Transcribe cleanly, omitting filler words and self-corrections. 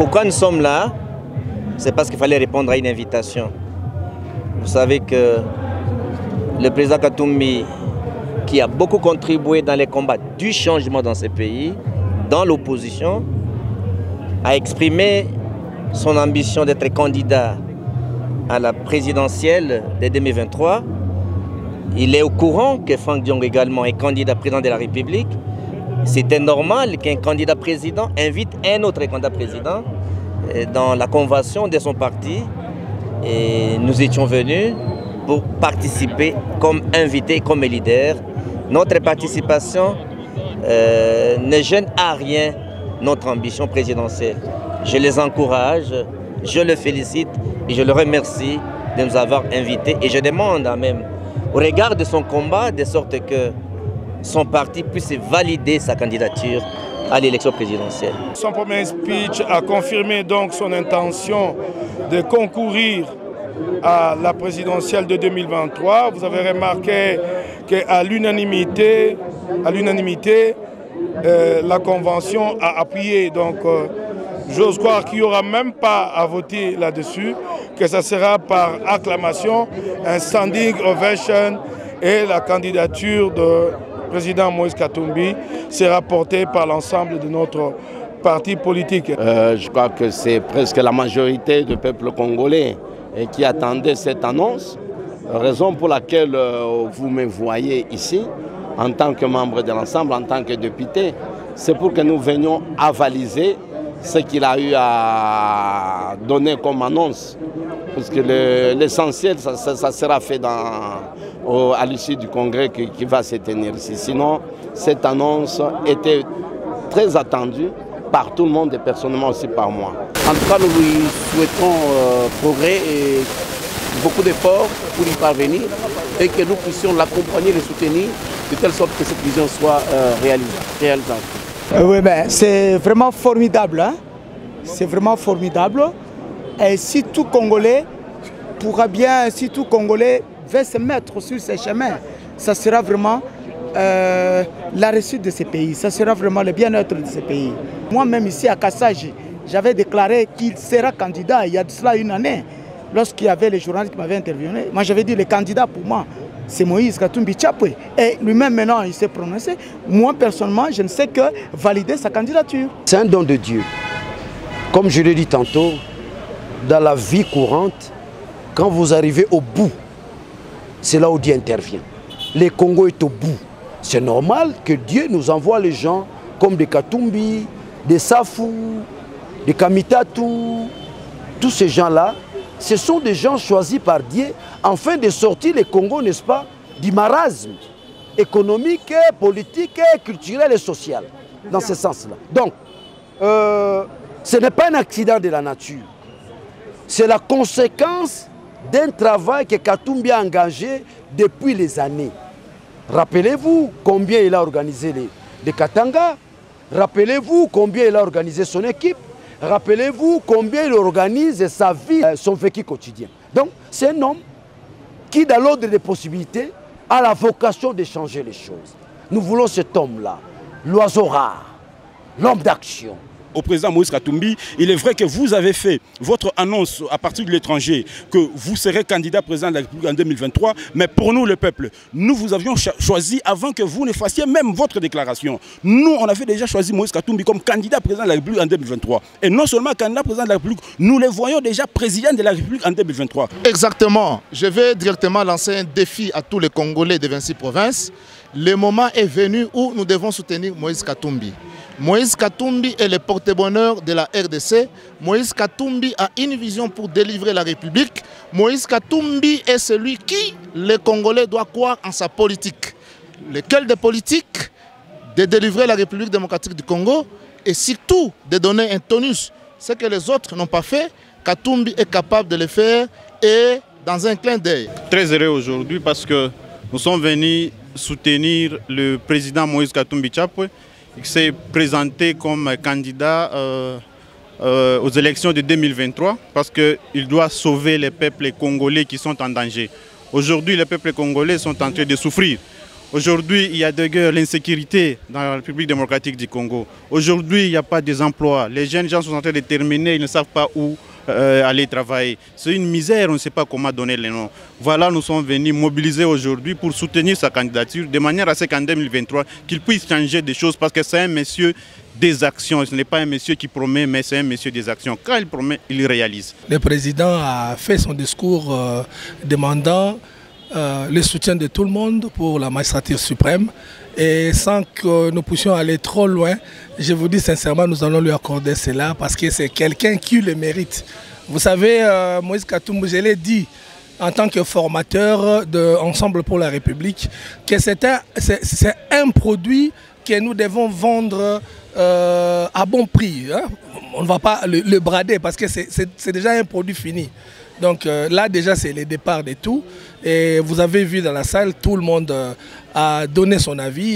Pourquoi nous sommes là? C'est parce qu'il fallait répondre à une invitation. Vous savez que le président Katumbi, qui a beaucoup contribué dans les combats du changement dans ce pays, dans l'opposition, a exprimé son ambition d'être candidat à la présidentielle de 2023. Il est au courant que Franck Diongo également est candidat président de la République. C'était normal qu'un candidat président invite un autre candidat président dans la convention de son parti. Et nous étions venus pour participer comme invités, comme leader. Notre participation ne gêne à rien notre ambition présidentielle. Je les encourage, je les félicite et je les remercie de nous avoir invités. Et je demande même, au regard de son combat, de sorte que son parti puisse valider sa candidature à l'élection présidentielle. Son premier speech a confirmé donc son intention de concourir à la présidentielle de 2023. Vous avez remarqué qu'à l'unanimité, la convention a appuyé. Donc, j'ose croire qu'il n'y aura même pas à voter là-dessus, que ça sera par acclamation, un standing ovation et la candidature de président Moïse Katumbi sera portée par l'ensemble de notre parti politique. Je crois que c'est presque la majorité du peuple congolais qui attendait cette annonce, raison pour laquelle vous me voyez ici en tant que membre de l'ensemble, en tant que député. C'est pour que nous venions avaliser ce qu'il a eu à donner comme annonce. Parce que l'essentiel, ça sera fait à l'issue du congrès qui va se tenir ici. Sinon, cette annonce était très attendue par tout le monde et personnellement aussi par moi. En tout cas, nous lui souhaitons progrès et beaucoup d'efforts pour y parvenir et que nous puissions l'accompagner, le soutenir de telle sorte que cette vision soit réalisable. Oui, ben, c'est vraiment formidable. Hein? C'est vraiment formidable. Et si tout Congolais pourra bien, si tout Congolais veut se mettre sur ces chemins, ça sera vraiment la réussite de ces pays, ça sera vraiment le bien-être de ces pays. Moi-même ici à Kassaj, j'avais déclaré qu'il sera candidat il y a de cela une année, lorsqu'il y avait les journalistes qui m'avaient interviewé. Moi j'avais dit le candidat pour moi, c'est Moïse Katumbi Tchapwe. Et lui-même maintenant il s'est prononcé. Moi personnellement, je ne sais que valider sa candidature. C'est un don de Dieu. Comme je l'ai dit tantôt, dans la vie courante, quand vous arrivez au bout, c'est là où Dieu intervient. Le Congo est au bout. C'est normal que Dieu nous envoie les gens comme des Katumbi, des Safou, des Kamitatu. Tous ces gens-là, ce sont des gens choisis par Dieu afin de sortir le Congo, n'est-ce pas, du marasme économique, politique, culturel et social. Dans ce sens-là. Donc, ce n'est pas un accident de la nature. C'est la conséquence d'un travail que Katumbi a engagé depuis les années. Rappelez-vous combien il a organisé les Katanga. Rappelez-vous combien il a organisé son équipe. Rappelez-vous combien il organise sa vie, son vécu quotidien. Donc, c'est un homme qui, dans l'ordre des possibilités, a la vocation de changer les choses. Nous voulons cet homme-là, l'oiseau rare, l'homme d'action. Au président Moïse Katumbi, il est vrai que vous avez fait votre annonce à partir de l'étranger que vous serez candidat président de la République en 2023, mais pour nous, le peuple, nous vous avions choisi avant que vous ne fassiez même votre déclaration. Nous, on avait déjà choisi Moïse Katumbi comme candidat président de la République en 2023. Et non seulement candidat président de la République, nous le voyons déjà président de la République en 2023. Exactement. Je vais directement lancer un défi à tous les Congolais de 26 provinces. Le moment est venu où nous devons soutenir Moïse Katumbi. Moïse Katumbi est le porte-bonheur de la RDC. Moïse Katumbi a une vision pour délivrer la République. Moïse Katumbi est celui qui, les Congolais, doit croire en sa politique. Lequel de politique de délivrer la République démocratique du Congo et surtout de donner un tonus. Ce que les autres n'ont pas fait, Katumbi est capable de le faire et dans un clin d'œil. Très heureux aujourd'hui parce que nous sommes venus soutenir le président Moïse Katumbi Tchapwe qui s'est présenté comme candidat aux élections de 2023 parce qu'il doit sauver les peuples congolais qui sont en danger. Aujourd'hui, les peuples congolais sont en train de souffrir. Aujourd'hui, il y a de l'insécurité dans la République démocratique du Congo. Aujourd'hui, il n'y a pas d'emploi. Les jeunes gens sont en train de terminer, ils ne savent pas où aller travailler. C'est une misère, on ne sait pas comment donner les noms. Voilà, nous sommes venus mobiliser aujourd'hui pour soutenir sa candidature de manière à ce qu'en 2023, qu'il puisse changer des choses parce que c'est un monsieur des actions. Ce n'est pas un monsieur qui promet, mais c'est un monsieur des actions. Quand il promet, il réalise. Le président a fait son discours demandant le soutien de tout le monde pour la magistrature suprême. Et sans que nous puissions aller trop loin, je vous dis sincèrement, nous allons lui accorder cela parce que c'est quelqu'un qui le mérite. Vous savez, Moïse Katumbi, je l'ai dit en tant que formateur de Ensemble pour la République, que c'est un produit que nous devons vendre à bon prix. Hein. On ne va pas le brader parce que c'est déjà un produit fini. Donc là déjà c'est le départ de tout et vous avez vu dans la salle, tout le monde a donné son avis.